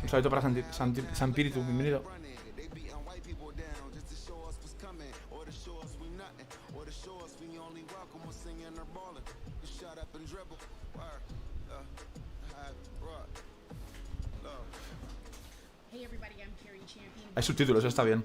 saludito para Sanpiritu, bienvenido. Hay subtítulos, está bien.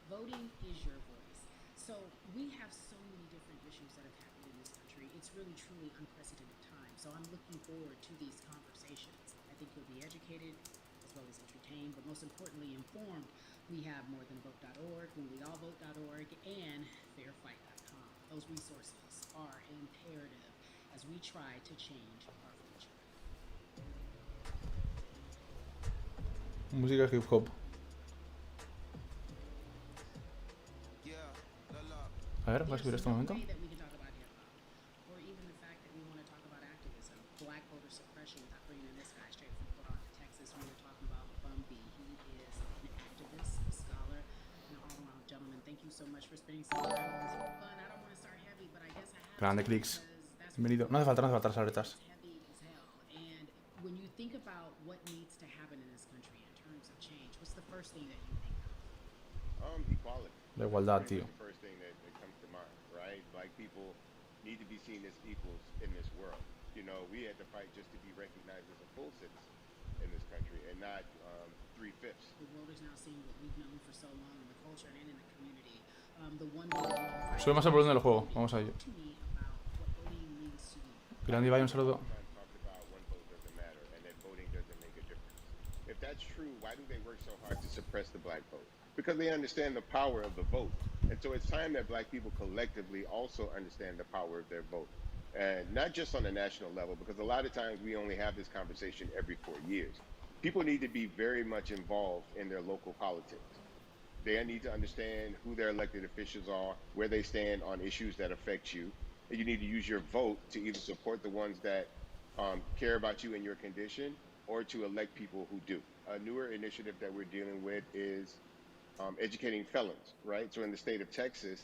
Voting is your voice. So we have so many different issues that have happened in this country. It's really, truly unprecedented time. So I'm looking forward to these conversations. I think you'll be educated as well as entertained, but most importantly informed. We have morethanvote.org, whenweallvote.org, and fairfight.com. Those resources are imperative as we try to change our future. Música hip hop. A ver, voy a subir este momento. Grande clics. Bienvenido. No hace falta las aletas. La igualdad, tío. Black people need to be seen as equals in this world. You know, we had to fight just to be recognized as a full citizen in this country and not 3/5. The world is now seeing what we've known for so long in the culture and in the community. Sube más el volumen del juego. Vamos a ello. Grande Ibai, un saludo. If that's true, why do they work so hard to suppress the black vote? Because they understand the power of the vote. And so it's time that black people collectively also understand the power of their vote. And not just on a national level, because a lot of times we only have this conversation every 4 years. People need to be very much involved in their local politics. They need to understand who their elected officials are, where they stand on issues that affect you. And you need to use your vote to either support the ones that care about you and your condition, or to elect people who do. A newer initiative that we're dealing with is educating felons, right? So in the state of Texas,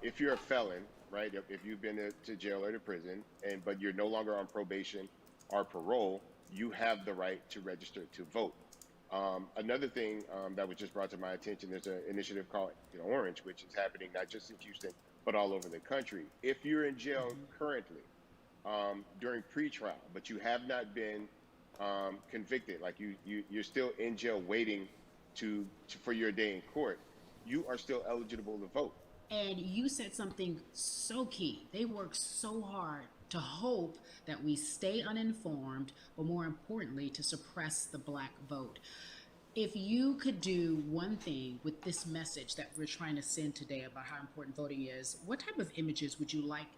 if you're a felon, right, if you've been to jail or to prison, but you're no longer on probation or parole, you have the right to register to vote. Another thing that was just brought to my attention, there's an initiative called Orange, which is happening not just in Houston, but all over the country. If you're in jail currently during pretrial, but you have not been convicted, like you're still in jail waiting for your day in court, you are still eligible to vote. And you said something so key. They work so hard to hope that we stay uninformed, but more importantly, to suppress the black vote. If you could do one thing with this message that we're trying to send today about how important voting is, what type of images would you like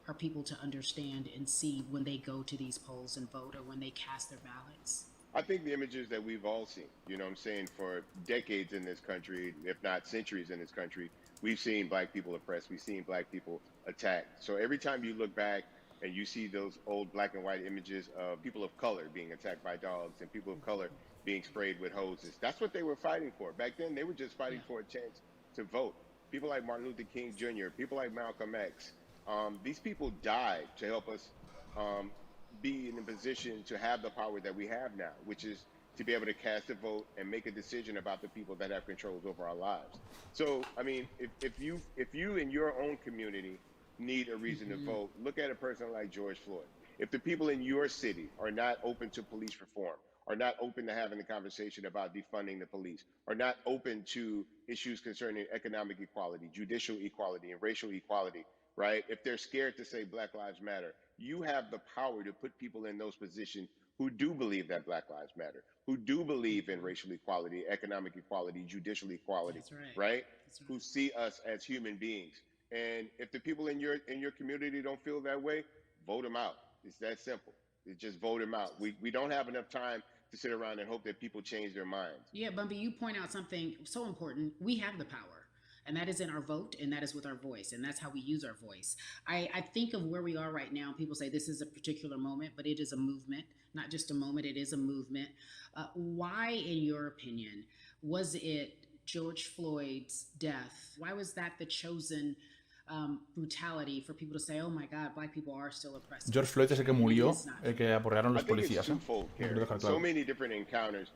our people to understand and see when they go to these polls and vote, or when they cast their ballots? I think the images that we've all seen, you know what I'm saying, for decades in this country, if not centuries in this country, we've seen black people oppressed, we've seen black people attacked. So every time you look back and you see those old black and white images of people of color being attacked by dogs and people of color being sprayed with hoses, that's what they were fighting for. Back then, they were just fighting for a chance to vote. People like Martin Luther King Jr., people like Malcolm X, these people died to help us be in a position to have the power that we have now, which is to be able to cast a vote and make a decision about the people that have controls over our lives. So, I mean, if you in your own community need a reason to vote, look at a person like George Floyd. If the people in your city are not open to police reform, are not open to having a conversation about defunding the police, are not open to issues concerning economic equality, judicial equality, and racial equality, right? If they're scared to say Black Lives Matter, you have the power to put people in those positions who do believe that Black Lives Matter, who do believe in racial equality, economic equality, judicial equality, right? Who see us as human beings. And if the people in your community don't feel that way, vote them out. It's that simple. It's just vote them out. We don't have enough time to sit around and hope that people change their minds. Yeah, Bumpy, you point out something so important. We have the power, and that is in our vote, and that is with our voice, and that's how we use our voice. I think of where we are right now. People say this is a particular moment, but it is a movement, not just a moment, it is a movement. Why, in your opinion, was it George Floyd's death? Why was that the chosen brutality for people to say, oh my God, black people are still oppressed. George Floyd es el que And it murió, is not el true. que aporrearon I los think it's policías, ¿eh? twofold, Lo quiero Karen. dejar So claro. many different encounters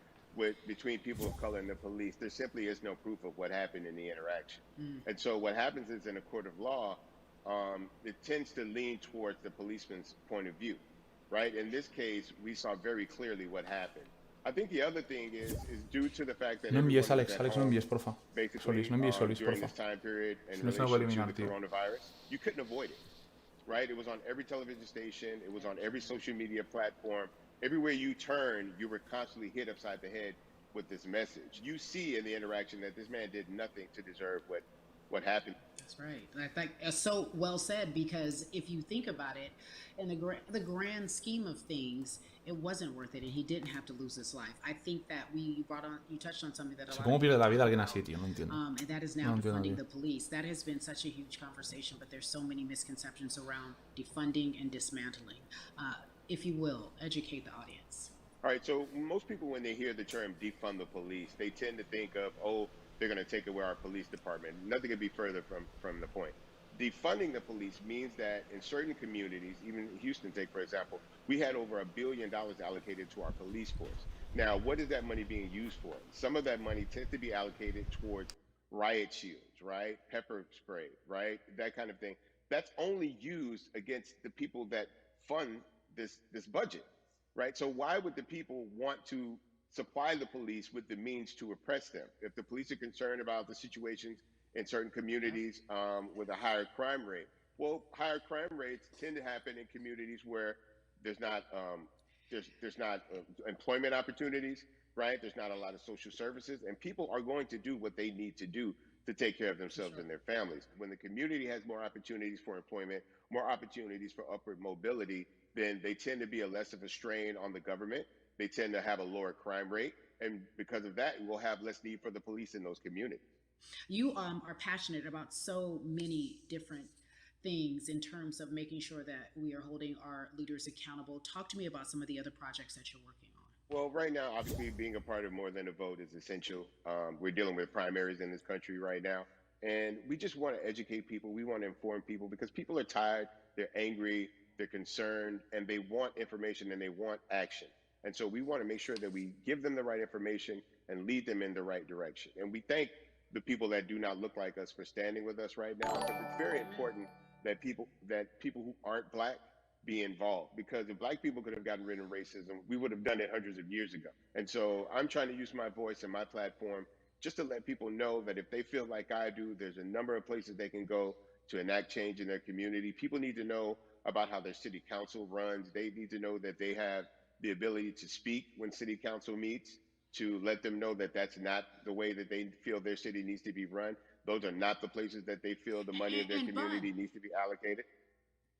between people of color and the police. There simply is no proof of what happened in the interaction. And so what happens is in a court of law, it tends to lean towards the policeman's point of view, right? In this case, we saw very clearly what happened. I think the other thing is due to the fact that No envíes, everyone was Alex. at Alex, no home envíes, porfa. basically Solis, no envíes Solis, during porfa. this time period in Si no, se me va a relation to eliminar, the tío. coronavirus, you couldn't avoid it, right? It was on every television station. It was on every social media platform. Everywhere you turn, you were constantly hit upside the head with this message. You see in the interaction that this man did nothing to deserve what happened. That's right. I think so well said, because if you think about it, in the grand scheme of things, it wasn't worth it, and he didn't have to lose his life. I think that you touched on something that a lot ¿Cómo of pierde people la vida talk alguien about, así, tío? No entiendo. and that is No now entiendo, defunding tío. the police. That has been such a huge conversation, but there's so many misconceptions around defunding and dismantling. If you will, educate the audience. All right, so most people, when they hear the term defund the police, they tend to think of, oh, they're going to take away our police department. Nothing could be further from the point. Defunding the police means that in certain communities, even Houston, take for example, we had over $1 billion allocated to our police force. Now, what is that money being used for? Some of that money tends to be allocated towards riot shields, right? Pepper spray, right? That kind of thing. That's only used against the people that fund this budget, right? So why would the people want to supply the police with the means to oppress them? If the police are concerned about the situations in certain communities with a higher crime rate, well, higher crime rates tend to happen in communities where there's not employment opportunities, right? There's not a lot of social services, and people are going to do what they need to do to take care of themselves and their families. When the community has more opportunities for employment, more opportunities for upward mobility, then they tend to be less of a strain on the government. They tend to have a lower crime rate. And because of that, we'll have less need for the police in those communities. You are passionate about so many different things in terms of making sure that we are holding our leaders accountable. Talk to me about some of the other projects that you're working on. Well, right now, obviously, being a part of More Than a Vote is essential. We're dealing with primaries in this country right now. And we just want to educate people. We want to inform people because people are tired, they're angry, they're concerned, and they want information and they want action. And so we want to make sure that we give them the right information and lead them in the right direction. And we thank the people that do not look like us for standing with us right now, because it's very important that people who aren't black be involved, because if black people could have gotten rid of racism, we would have done it hundreds of years ago. And so I'm trying to use my voice and my platform just to let people know that if they feel like I do, there's a number of places they can go to enact change in their community. People need to know about how their city council runs. They need to know that they have the ability to speak when city council meets, to let them know that that's not the way that they feel their city needs to be run. Those are not the places that they feel the money of their community needs to be allocated.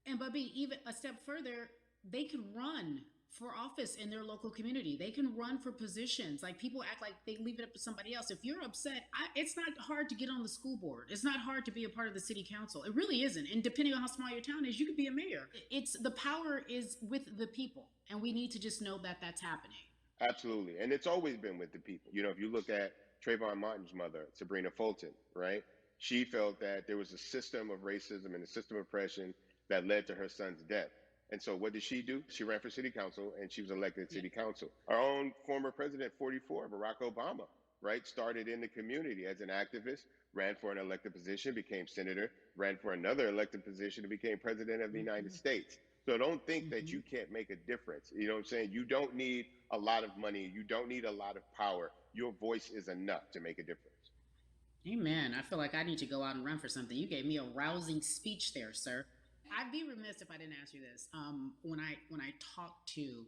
And Bubby, even a step further, they can run for office in their local community. They can run for positions. Like, people act like they leave it up to somebody else. If you're upset, it's not hard to get on the school board. It's not hard to be a part of the city council. It really isn't. And depending on how small your town is, you could be a mayor. It's the power is with the people, and we need to just know that that's happening. Absolutely. And it's always been with the people. You know, if you look at Trayvon Martin's mother, Sabrina Fulton, right? She felt that there was a system of racism and a system of oppression that led to her son's death. And so what did she do? She ran for city council and she was elected city council. Our own former president, 44, Barack Obama, right? Started in the community as an activist, ran for an elected position, became senator, ran for another elected position and became president of the United States. So don't think that you can't make a difference. You know what I'm saying? You don't need a lot of money. You don't need a lot of power. Your voice is enough to make a difference. Amen. I feel like I need to go out and run for something. You gave me a rousing speech there, sir. I'd be remiss if I didn't ask you this. When I talk to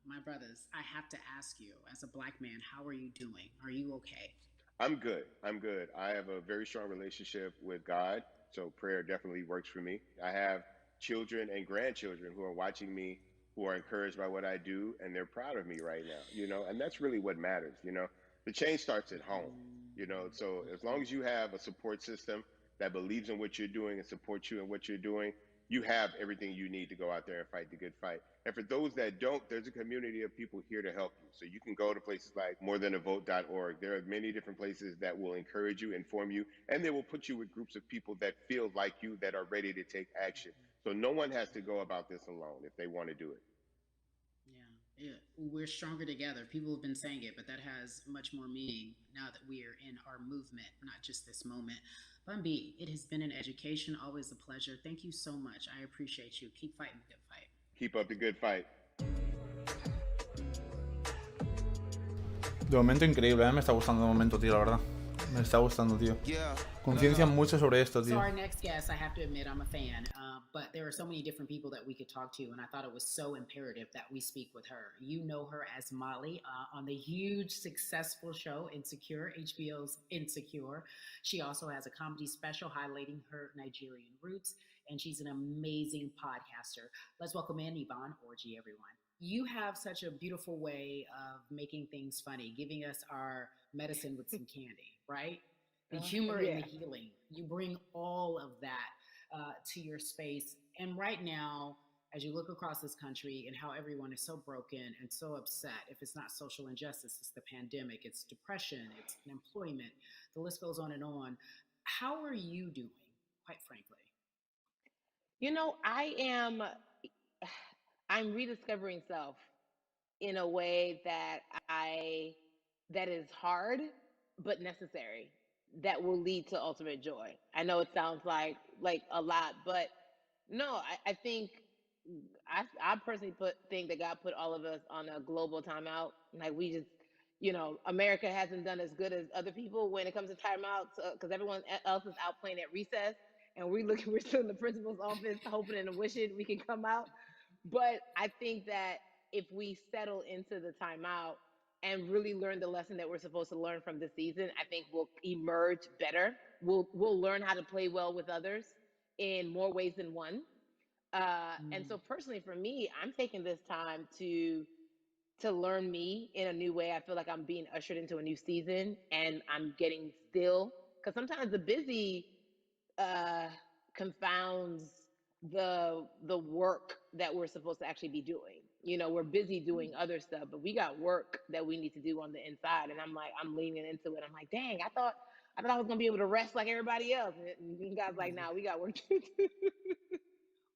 my brothers, I have to ask you, as a black man, how are you doing? Are you okay? I'm good. I'm good. I have a very strong relationship with God, so prayer definitely works for me. I have children and grandchildren who are watching me, who are encouraged by what I do, and they're proud of me right now, you know, and that's really what matters, you know. The change starts at home, you know, so as long as you have a support system that believes in what you're doing and supports you in what you're doing, you have everything you need to go out there and fight the good fight. And for those that don't, there's a community of people here to help you. So you can go to places like morethanavote.org. There are many different places that will encourage you, inform you, and they will put you with groups of people that feel like you, that are ready to take action. So no one has to go about this alone if they want to do it. Yeah, we're stronger together. People have been saying it, but that has much more meaning now that we are in our movement, not just this moment. Bambi, it has been an education, always a pleasure. Thank you so much. I appreciate you. Keep fighting the good fight. Keep up the good fight. De momento increíble, me está gustando de momento, tío, la verdad. Me está gustando, tío. Conciencia mucho sobre esto, tío. So our next guest, I have to admit, I'm a fan, but there are so many different people that we could talk to, and I thought it was so imperative that we speak with her. You know her as Molly on the huge, successful show Insecure, HBO's Insecure. She also has a comedy special highlighting her Nigerian roots, and she's an amazing podcaster. Let's welcome in Yvonne Orji, everyone. You have such a beautiful way of making things funny, giving us our medicine with some candy, right? The humor and the healing. You bring all of that to your space. And right now, as you look across this country and how everyone is so broken and so upset, if it's not social injustice, it's the pandemic, it's depression, it's unemployment, the list goes on and on. How are you doing, quite frankly? You know, I'm rediscovering self in a way that is hard but necessary, that will lead to ultimate joy. I know it sounds like a lot, but no, I think I personally think that God put all of us on a global timeout. Like we just, America hasn't done as good as other people when it comes to timeouts because everyone else is out playing at recess, and we're still in the principal's office hoping and wishing we can come out. But I think that if we settle into the timeout and really learn the lesson that we're supposed to learn from this season, I think we'll emerge better. We'll learn how to play well with others in more ways than one. And so personally for me, I'm taking this time to learn me in a new way. I feel like I'm being ushered into a new season, and I'm getting still, because sometimes the busy uh, confounds the work that we're supposed to actually be doing. We're busy doing other stuff, but we got work that we need to do on the inside. And I'm leaning into it. I'm like, dang, I thought I was gonna be able to rest like everybody else. And God's like, nah, we got work to do.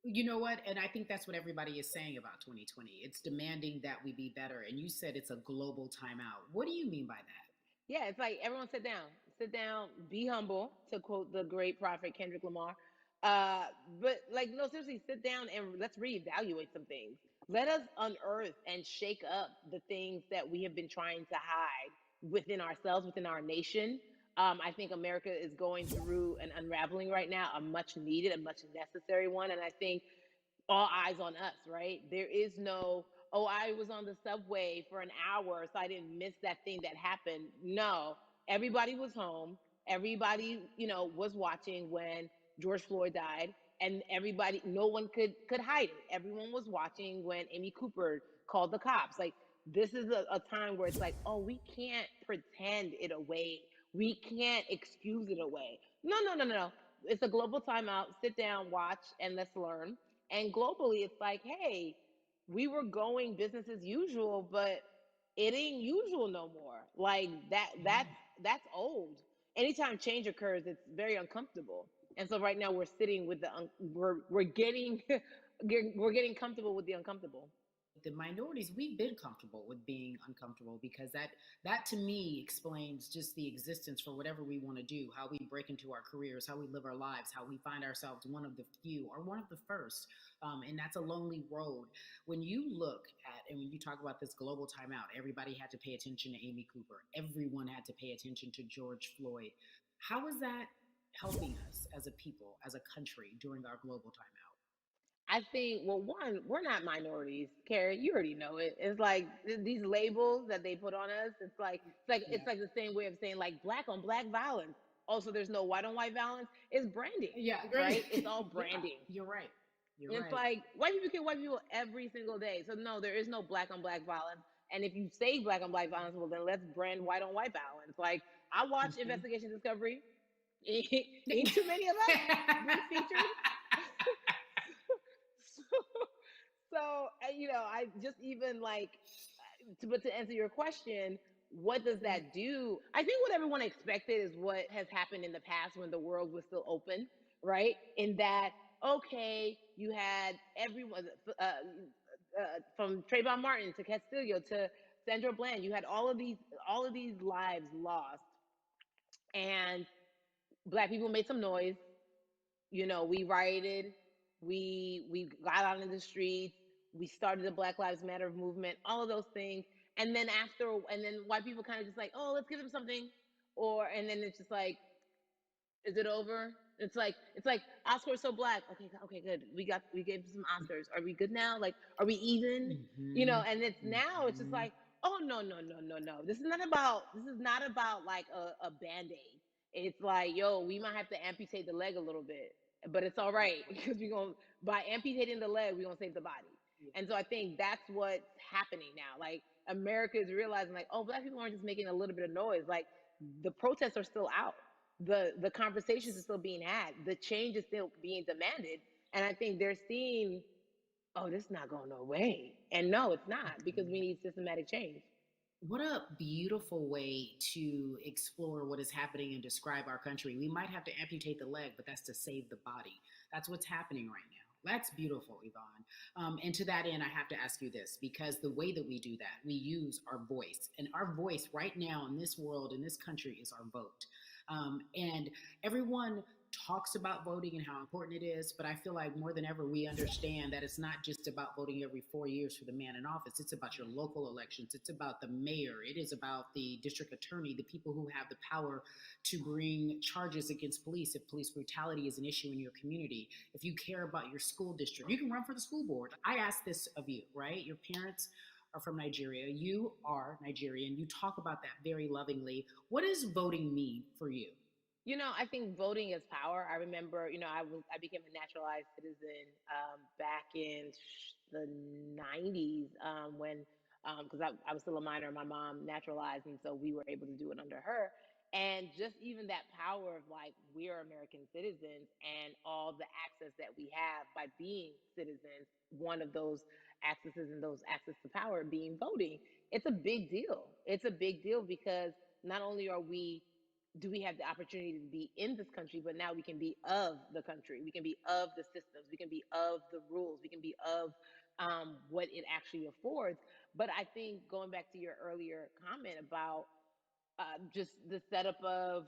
You know what? And I think that's what everybody is saying about 2020. It's demanding that we be better. And you said it's a global timeout. What do you mean by that? Yeah, it's like everyone sit down, be humble, to quote the great prophet Kendrick Lamar. Uh, but like, no, seriously, sit down and let's reevaluate some things. Let us unearth and shake up the things that we have been trying to hide within ourselves, within our nation. I think America is going through an unraveling right now, a much needed, a much necessary one. And I think all eyes on us, right? There is no, oh, I was on the subway for an hour, so I didn't miss that thing that happened. No, everybody was home. Everybody, was watching when George Floyd died, and everybody, no one could hide it. Everyone was watching when Amy Cooper called the cops. Like, this is a time where it's like, oh, we can't pretend it away. We can't excuse it away. No, no, no, no, no. It's a global timeout. Sit down, watch, and let's learn. And globally, it's like, hey, we were going business as usual, but it ain't usual no more. Like that's old. Anytime change occurs, it's very uncomfortable. And so right now we're sitting with we're getting we're getting comfortable with the uncomfortable. The minorities, we've been comfortable with being uncomfortable, because that to me explains just the existence for whatever we want to do, how we break into our careers, how we live our lives, how we find ourselves one of the few or one of the first. And that's a lonely road. When you look at, and when you talk about this global timeout, everybody had to pay attention to Amy Cooper, everyone had to pay attention to George Floyd. How is that helping us as a people, as a country, during our global timeout? I think, well, one, we're not minorities, Carrie. You already know it. It's like these labels that they put on us. It's like the same way of saying like black on black violence. Also, there's no white on white violence. It's branding, Yeah, right? It's all branding. Yeah, you're right. You're It's right. like white people kill white people every single day. So no, there is no black on black violence. And if you say black on black violence, well then let's brand white on white violence. Like I watch Investigation Discovery. Ain't too many of us being featured. So, I just even like, but to answer your question, what does that do? I think what everyone expected is what has happened in the past when the world was still open, right? In that, okay, you had everyone from Trayvon Martin to Castillo to Sandra Bland. You had all of these lives lost, and Black people made some noise. We rioted, we got out in the streets, we started the Black Lives Matter movement, all of those things. And then white people kind of just like, oh, let's give them something. And then it's just like, is it over? It's like Oscar so black. Okay, good. We gave some Oscars. Are we good now? Like, are we even? And it's now it's just like, oh no. This is not about like a band-aid. It's like, yo, we might have to amputate the leg a little bit, but it's all right because we're gonna by amputating the leg, we're gonna save the body. And so I think that's what's happening now. Like America is realizing, like, oh, Black people aren't just making a little bit of noise. Like the protests are still out, the conversations are still being had, the change is still being demanded, and I think they're seeing, oh, this is not going no way, and no, it's not, because we need systematic change. What a beautiful way to explore what is happening and describe our country. We might have to amputate the leg, but that's to save the body. That's what's happening right now. That's beautiful, Yvonne. And to that end, I have to ask you this, because the way that we do that, we use our voice. And our voice right now in this world, in this country, is our vote. And everyone talks about voting and how important it is, but I feel like more than ever we understand that it's not just about voting every 4 years for the man in office. It's about your local elections. It's about the mayor. It is about the district attorney, the people who have the power to bring charges against police if police brutality is an issue in your community. If you care about your school district, you can run for the school board. I ask this of you, right? Your parents are from Nigeria. You are Nigerian. You talk about that very lovingly. What does voting mean for you? I think voting is power. I remember, I became a naturalized citizen back in the '90s when, because I was still a minor, my mom naturalized, and so we were able to do it under her. And just even that power of like, we are American citizens and all the access that we have by being citizens, one of those accesses and those access to power being voting, it's a big deal. It's a big deal because not only are we do we have the opportunity to be in this country, but now we can be of the country. We can be of the systems. We can be of the rules. We can be of what it actually affords. But I think going back to your earlier comment about just the setup of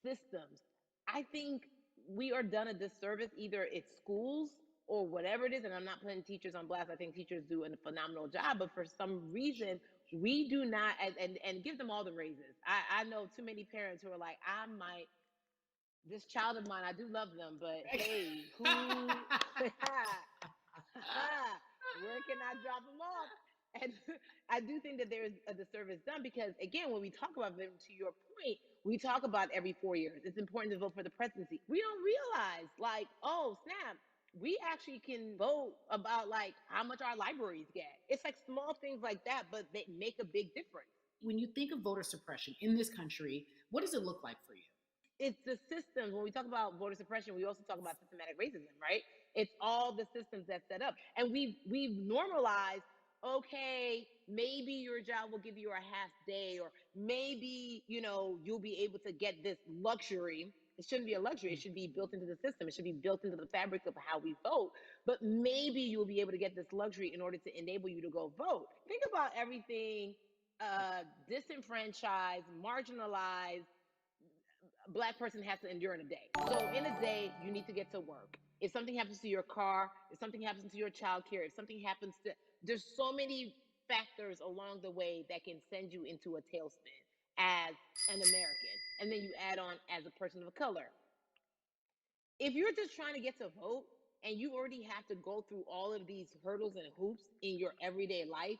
systems, I think we are done a disservice, either it's schools or whatever it is. And I'm not putting teachers on blast. I think teachers do a phenomenal job, but for some reason, we do not, and give them all the raises. I know too many parents who are like, this child of mine, I do love them, but hey, who, where can I drop them off? And I do think that there is a disservice done because, again, when we talk about them, to your point, we talk about every 4 years. It's important to vote for the presidency. We don't realize, like, oh, snap, we actually can vote about like how much our libraries get. It's like small things like that, but they make a big difference. When you think of voter suppression in this country, what does it look like for you? It's the systems. When we talk about voter suppression, we also talk about systematic racism, right? It's all the systems that set up, and we've normalized. Okay, maybe your job will give you a half day, or maybe you'll be able to get this luxury. It shouldn't be a luxury. It should be built into the system. It should be built into the fabric of how we vote. But maybe you'll be able to get this luxury in order to enable you to go vote. Think about everything disenfranchised, marginalized Black person has to endure in a day. So in a day, you need to get to work. If something happens to your car, if something happens to your child care, if something happens to, there's so many factors along the way that can send you into a tailspin as an American. And then you add on as a person of color. If you're just trying to get to vote and you already have to go through all of these hurdles and hoops in your everyday life,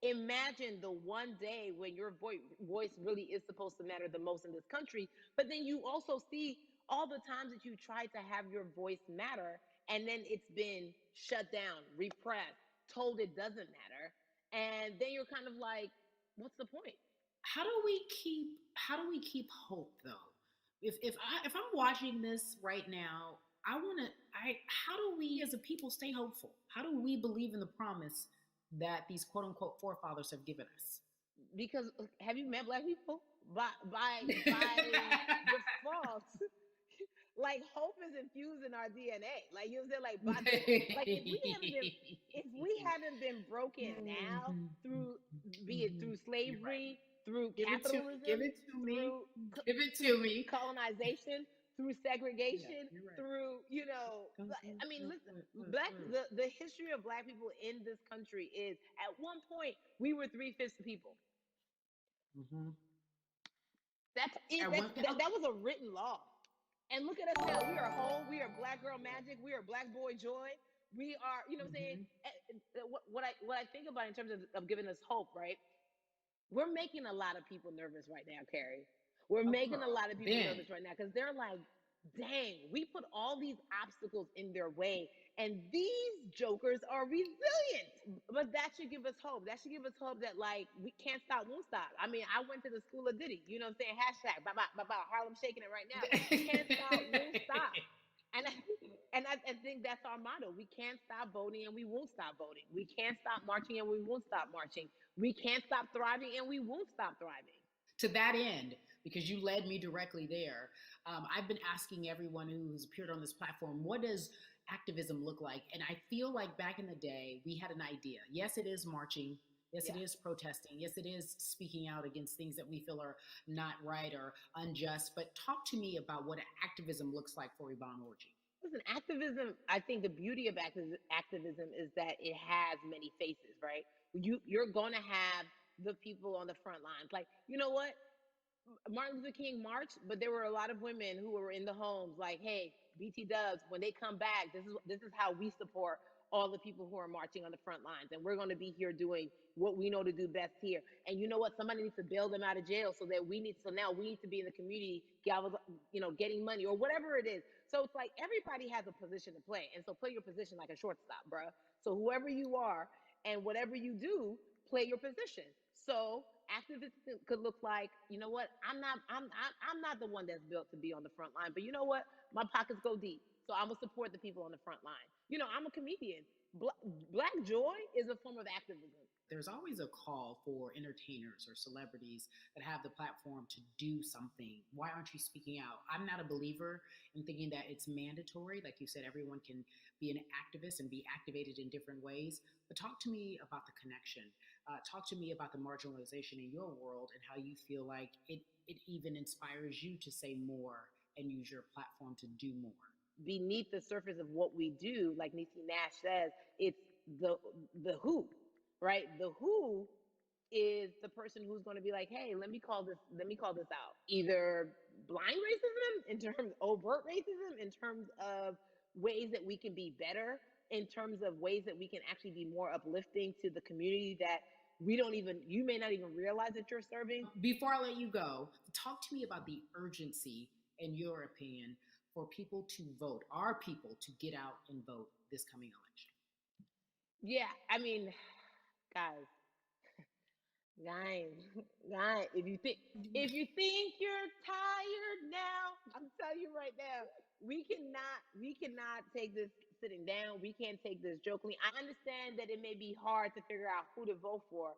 imagine the one day when your voice really is supposed to matter the most in this country. But then you also see all the times that you tried to have your voice matter, and then it's been shut down, repressed, told it doesn't matter. And then you're kind of like, what's the point? How do we keep hope though? If I'm watching this right now, how do we as a people stay hopeful? How do we believe in the promise that these quote unquote forefathers have given us? Because have you met black people? By default, like hope is infused in our DNA. Like you know what I'm saying? Like by the like if we haven't been broken now through be it through You're right. slavery, through Give capitalism, it to me. through Give it through to me. colonization, through Yeah, segregation, you're right. through I mean, listen, the history of black people in this country is at one point we were 3/5 the people. Mm-hmm. That's it. At one, That was a written law. And look at us now. We are whole. We are black girl magic. We are black boy joy. We are, you know what I'm saying? mm-hmm. What I think about in terms of giving us hope, right? We're making a lot of people nervous right now, Carrie. We're Oh, making a girl. lot of people Ben. nervous right now because they're like, dang, we put all these obstacles in their way, and these jokers are resilient. But that should give us hope. That should give us hope that like we can't stop, won't stop. I mean, I went to the school of Diddy. You know what I'm saying? Hashtag, Harlem shaking it right now. Can't stop, won't stop. And I think that's our motto. We can't stop voting and we won't stop voting. We can't stop marching and we won't stop marching. We can't stop thriving and we won't stop thriving. To that end, because you led me directly there, I've been asking everyone who's appeared on this platform, what does activism look like? And I feel like back in the day, we had an idea. Yes, it is marching. Yes, Yeah. it is protesting. Yes, it is speaking out against things that we feel are not right or unjust. But talk to me about what activism looks like for Yvonne Orji. Listen, activism, I think the beauty of activism is that it has many faces, right? You're going to have the people on the front lines. Like, you know what? Martin Luther King marched, but there were a lot of women who were in the homes like, hey, BT Dubs, when they come back, this is how we support all the people who are marching on the front lines. And we're going to be here doing what we know to do best here. And you know what? Somebody needs to bail them out of jail so now we need to be in the community, getting money or whatever it is. So it's like everybody has a position to play. And so play your position like a shortstop, bruh. So whoever you are and whatever you do, play your position. So activism could look like, you know what? I'm not the one that's built to be on the front line, but you know what? My pockets go deep, so I'm gonna support the people on the front line. I'm a comedian. Black joy is a form of activism. There's always a call for entertainers or celebrities that have the platform to do something. Why aren't you speaking out? I'm not a believer in thinking that it's mandatory. Like you said, everyone can be an activist and be activated in different ways. But talk to me about the connection. Talk to me about the marginalization in your world and how you feel like it even inspires you to say more and use your platform to do more. Beneath the surface of what we do, like Niecy Nash says, it's the the who, right? The who is the person who's going to be like, hey, let me call this out. Either blind racism in terms overt racism, in terms of ways that we can be better, in terms of ways that we can actually be more uplifting to the community that you may not even realize that you're serving. Before I let you go, talk to me about the urgency, in your opinion, for people to vote, our people to get out and vote this coming election. Yeah, I mean, guys, guys, guys, if you think you're tired now, I'm telling you right now, we cannot take this sitting down. We can't take this jokingly. I understand that it may be hard to figure out who to vote for,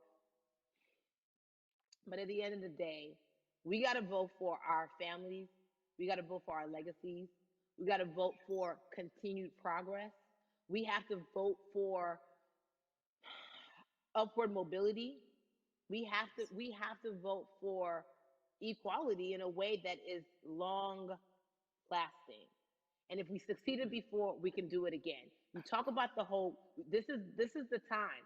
but at the end of the day, we got to vote for our families. We got to vote for our legacies. We got to vote for continued progress. We have to vote for upward mobility. We have to vote for equality in a way that is long lasting. And if we succeeded before, we can do it again. You talk about the hope. This is the time.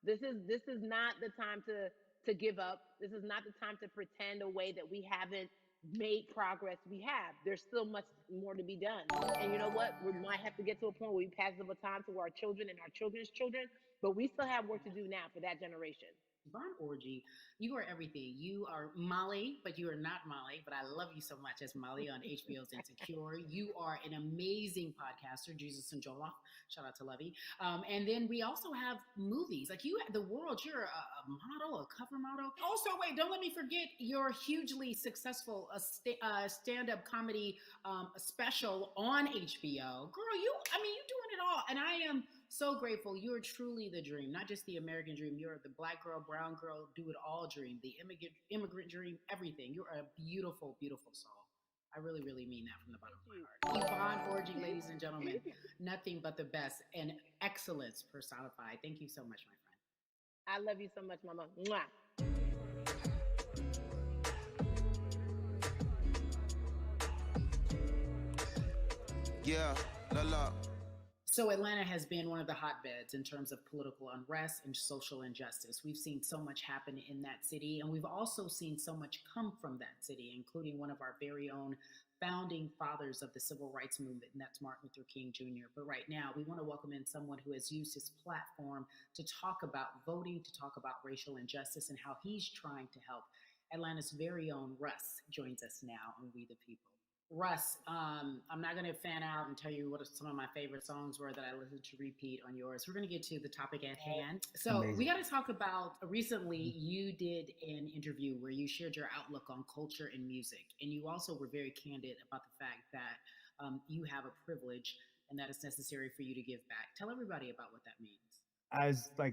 This is not the time to give up. This is not the time to pretend away that we haven't made progress. We have. There's still much more to be done. And you know what? We might have to get to a point where we pass the baton to our children and our children's children, but we still have work to do now for that generation. Yvonne Orgy, you are everything. You are Molly, but you are not Molly. But I love you so much as Molly on HBO's Insecure. You are an amazing podcaster, Jesus and Joloff. Shout out to Lovey. And then we also have movies. Like you, the world, you're a model, a cover model. Also, wait, don't let me forget your hugely successful stand-up comedy special on HBO. Girl, you doing it all. And I am so grateful. You're truly the dream, not just the American dream. You're the black girl, brown girl, do it all dream, the immigrant dream, everything. You're a beautiful, beautiful soul. I really, really mean that from the bottom of my heart. Yvonne Orgy, ladies and gentlemen, nothing but the best and excellence personified. Thank you so much, my friend. I love you so much, Mama. Mwah. Yeah, la la. So Atlanta has been one of the hotbeds in terms of political unrest and social injustice. We've seen so much happen in that city, and we've also seen so much come from that city, including one of our very own founding fathers of the civil rights movement, and that's Martin Luther King Jr. But right now, we want to welcome in someone who has used his platform to talk about voting, to talk about racial injustice, and how he's trying to help. Atlanta's very own Russ joins us now on We the People. Russ, I'm not going to fan out and tell you what some of my favorite songs were that I listened to repeat on yours. We're going to get to the topic at hand. So amazing. We got to talk about, recently you did an interview where you shared your outlook on culture and music. And you also were very candid about the fact that you have a privilege and that it's necessary for you to give back. Tell everybody about what that means.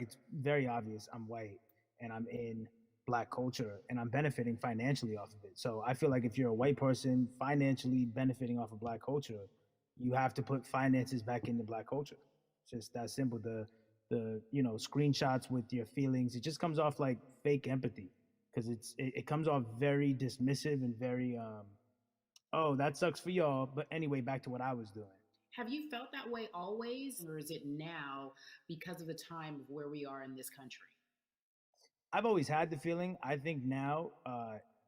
It's very obvious I'm white and I'm in Black culture and I'm benefiting financially off of it. So I feel like if you're a white person financially benefiting off of Black culture, you have to put finances back into Black culture. It's just that simple. The screenshots with your feelings, it just comes off like fake empathy because it comes off very dismissive and very oh, that sucks for y'all, but anyway, back to what I was doing. Have you felt that way always, or is it now because of the time of where we are in this country? I've always had the feeling. I think now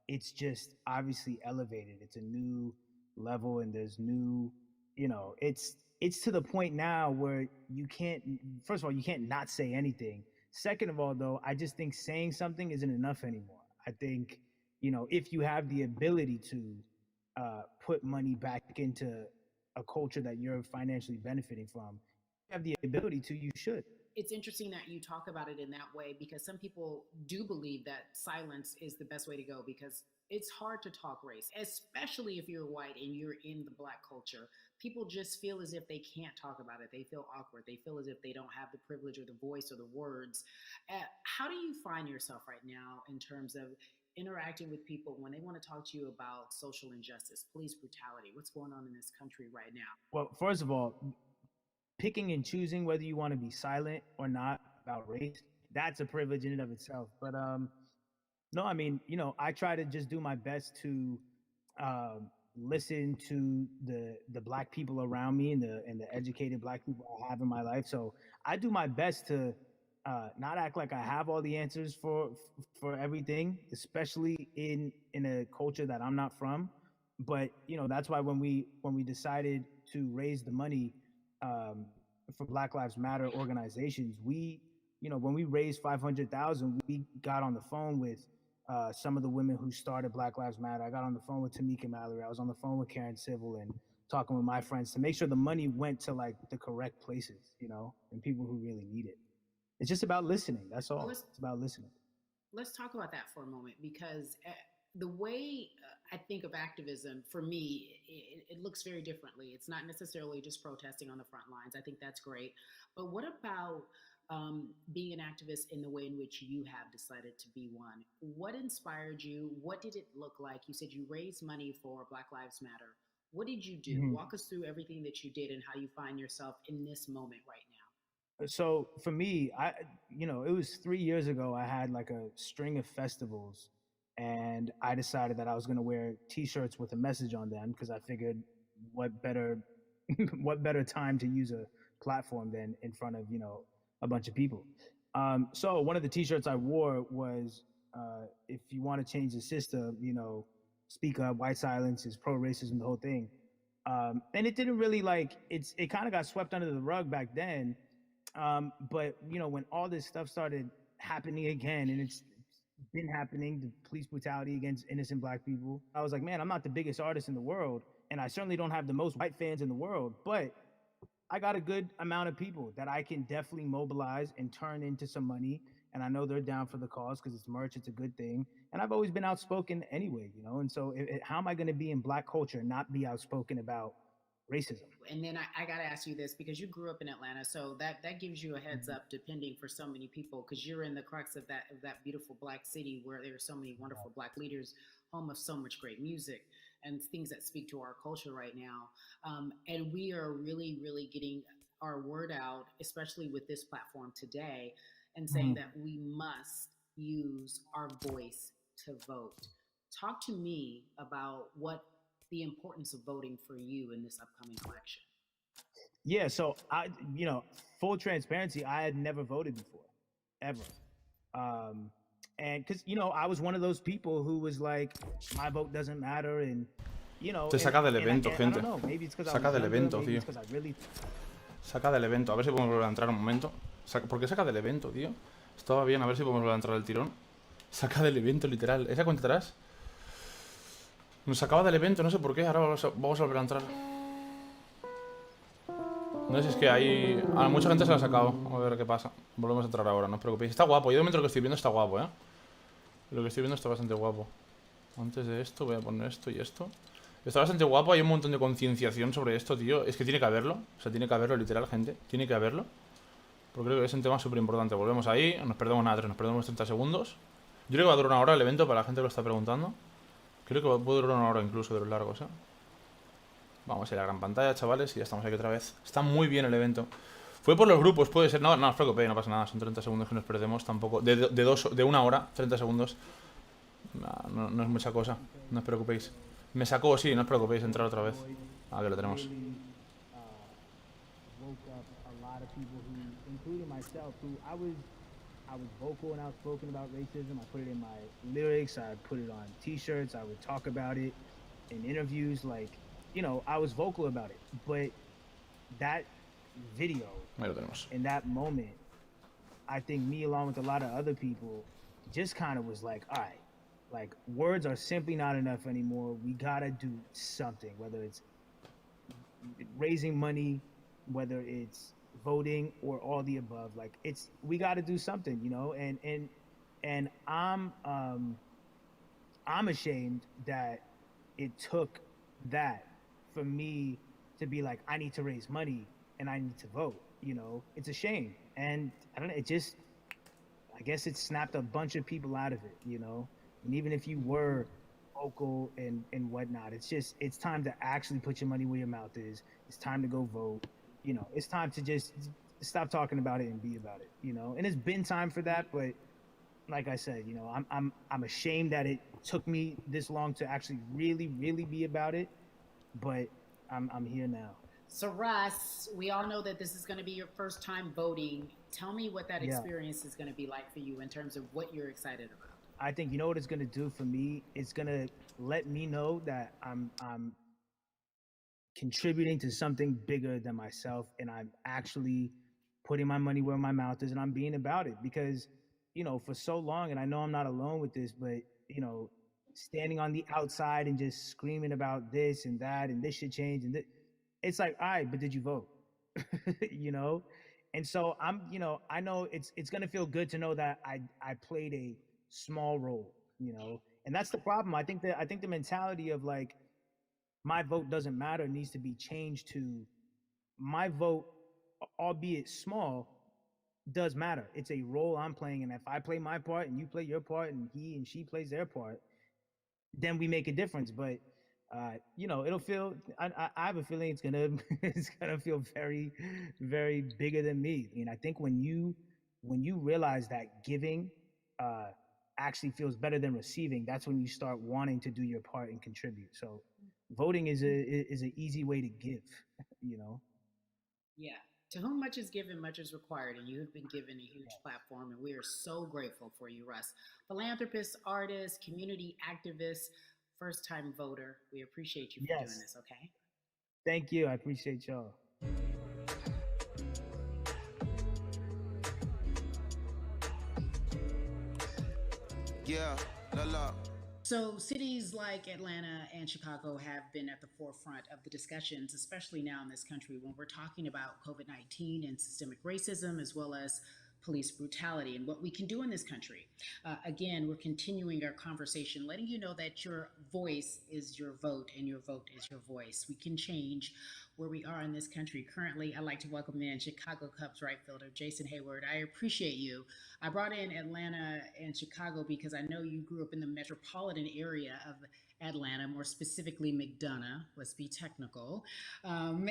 it's just obviously elevated. It's a new level, and there's new, it's to the point now where you can't. First of all, you can't not say anything. Second of all, though, I just think saying something isn't enough anymore. I think if you have the ability to put money back into a culture that you're financially benefiting from, you have the ability to. You should. It's interesting that you talk about it in that way because some people do believe that silence is the best way to go because it's hard to talk race, especially if you're white and you're in the Black culture. People just feel as if they can't talk about it. They feel awkward. They feel as if they don't have the privilege or the voice or the words. How do you find yourself right now in terms of interacting with people when they want to talk to you about social injustice, police brutality? What's going on in this country right now? Well, first of all, picking and choosing whether you want to be silent or not about race, that's a privilege in and of itself. But no, I mean, I try to just do my best to listen to the Black people around me and the educated Black people I have in my life. So I do my best to not act like I have all the answers for everything, especially in a culture that I'm not from. But that's why when we decided to raise the money for Black Lives Matter organizations, when we raised $500,000, we got on the phone with some of the women who started Black Lives Matter. I got on the phone with Tamika Mallory. I was on the phone with Karen Civil and talking with my friends to make sure the money went to like the correct places, and people who really need it. It's just about listening. That's all. It's about listening. Let's talk about that for a moment because the way I think of activism, for me, it looks very differently. It's not necessarily just protesting on the front lines. I think that's great. But what about being an activist in the way in which you have decided to be one? What inspired you? What did it look like? You said you raised money for Black Lives Matter. What did you do? Mm-hmm. Walk us through everything that you did and how you find yourself in this moment right now. So for me, it was 3 years ago, I had like a string of festivals and I decided that I was going to wear t-shirts with a message on them because I figured what better time to use a platform than in front of, a bunch of people. So one of the t-shirts I wore was, if you want to change the system, speak up, white silence is pro-racism, the whole thing. And it didn't really it kind of got swept under the rug back then. But when all this stuff started happening again, and it's been happening, the police brutality against innocent Black people. I was like, man, I'm not the biggest artist in the world, and I certainly don't have the most white fans in the world, but I got a good amount of people that I can definitely mobilize and turn into some money. And I know they're down for the cause because it's merch, it's a good thing. And I've always been outspoken anyway, you know? And so how am I going to be in Black culture and not be outspoken about racism? And then I got to ask you this, because you grew up in Atlanta, so that gives you a heads up, depending for so many people, because you're in the crux of that beautiful Black city where there are so many wonderful Black leaders, home of so much great music and things that speak to our culture right now. And we are really, really getting our word out, especially with this platform today, and saying that we must use our voice to vote. Talk to me about what the importance of voting for you in this upcoming election. Yeah, so I, full transparency, I had never voted before, ever. And because, I was one of those people who was like, my vote doesn't matter, and, Te saca del evento, gente. I don't know, maybe it's because Saca del evento, tío. Really... Saca del evento. A ver si podemos volver a entrar un momento. ¿Por qué saca del evento, tío? Estaba bien, a ver si podemos volver a entrar al tirón. Saca del evento, literal. ¿Esa cuenta atrás? Nos sacaba del evento, no sé por qué. Ahora vamos a volver a entrar. No sé si es que hay... mucha gente se la ha sacado. Vamos a ver qué pasa. Volvemos a entrar ahora, no os preocupéis. Está guapo. Yo de momento lo que estoy viendo está guapo, ¿eh? Lo que estoy viendo está bastante guapo. Antes de esto voy a poner esto y esto. Está bastante guapo. Hay un montón de concienciación sobre esto, tío. Es que tiene que haberlo. O sea, tiene que haberlo, literal, gente. Tiene que haberlo. Porque creo que es un tema súper importante. Volvemos ahí. Nos perdemos nada, nos perdemos 30 segundos. Yo creo que va a durar una hora el evento para la gente que lo está preguntando. Creo que puede durar una hora incluso de los largos, ¿eh? Vamos a ir a la gran pantalla, chavales, y ya estamos aquí otra vez. Está muy bien el evento. Fue por los grupos, puede ser. No os preocupéis, no pasa nada. Son 30 segundos que nos perdemos tampoco. De una hora, 30 segundos. No es mucha cosa. No os preocupéis. Me sacó, sí, no os preocupéis, entrar otra vez. Aquí lo tenemos. I was vocal and outspoken about racism. I put it in my lyrics. I put it on T-shirts. I would talk about it in interviews. Like, I was vocal about it. But that video, in that moment, I think me along with a lot of other people just kind of was like, all right, like words are simply not enough anymore. We gotta do something, whether it's raising money, whether it's voting, or all the above. Like, we got to do something, and I'm ashamed that it took that for me to be like, I need to raise money and I need to vote. It's a shame, and I don't know, I guess it snapped a bunch of people out of it, and even if you were vocal and whatnot, it's time to actually put your money where your mouth is. It's time to go vote. It's time to just stop talking about it and be about it, and it's been time for that. But like I said, I'm ashamed that it took me this long to actually really, really be about it, but I'm here now. So Russ, we all know that this is going to be your first time voting. Tell me what that experience is going to be like for you in terms of what you're excited about. I think, what it's going to do for me? It's going to let me know that I'm contributing to something bigger than myself, and I'm actually putting my money where my mouth is, and I'm being about it. Because, for so long, and I know I'm not alone with this, but, standing on the outside and just screaming about this and that, and this should change, and it's like, all right, but did you vote? And so I'm, I know it's going to feel good to know that I played a small role, and that's the problem. I think the mentality of like, my vote doesn't matter needs to be changed to, my vote, albeit small, does matter. It's a role I'm playing, and if I play my part and you play your part and he and she plays their part, then we make a difference. But it'll feel, I have a feeling it's gonna feel very, very bigger than me. I think when you realize that giving actually feels better than receiving, that's when you start wanting to do your part and contribute. So voting is an easy way to give, Yeah. To whom much is given, much is required, and you have been given a huge platform, and we are so grateful for you, Russ. Philanthropist, artist, community activist, first-time voter. We appreciate you for doing this, okay? Thank you. I appreciate y'all. Yeah, la la. So, cities like Atlanta and Chicago have been at the forefront of the discussions, especially now in this country when we're talking about COVID 19 and systemic racism, as well as police brutality and what we can do in this country. Again, we're continuing our conversation, letting you know that your voice is your vote and your vote is your voice. We can change where we are in this country. Currently, I'd like to welcome in Chicago Cubs right fielder Jason Hayward. I appreciate you. I brought in Atlanta and Chicago because I know you grew up in the metropolitan area of Atlanta, more specifically McDonough. Let's be technical, and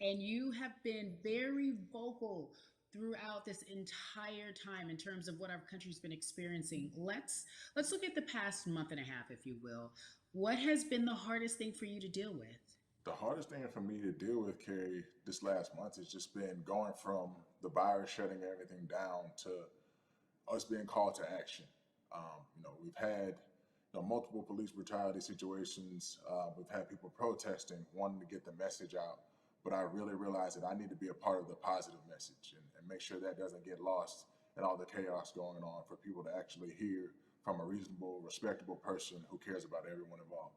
and you have been very vocal throughout this entire time in terms of what our country's been experiencing. Let's look at the past month and a half, if you will. What has been the hardest thing for you to deal with? The hardest thing for me to deal with, Carrie, this last month has just been going from the virus shutting everything down to us being called to action. We've had multiple police brutality situations. We've had people protesting, wanting to get the message out. But I really realized that I need to be a part of the positive message and make sure that doesn't get lost in all the chaos going on, for people to actually hear from a reasonable, respectable person who cares about everyone involved.